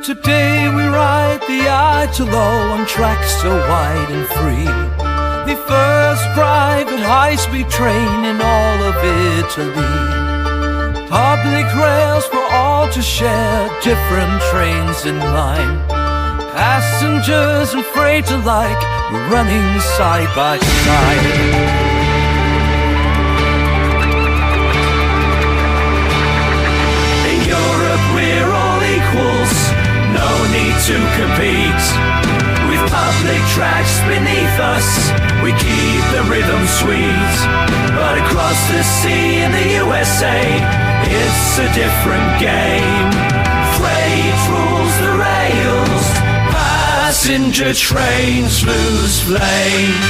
Today we ride the Italo on tracks so wide and free. The first private high-speed train in all of Italy. Public rails for all to share, different trains in line. Passengers and freight alike, we're running side by side. In Europe we're all equals, no need to compete. With public tracks beneath us, we keep the rhythm sweet. But across the sea in the USA, it's a different game. Freight rules the rails, passenger trains lose flame.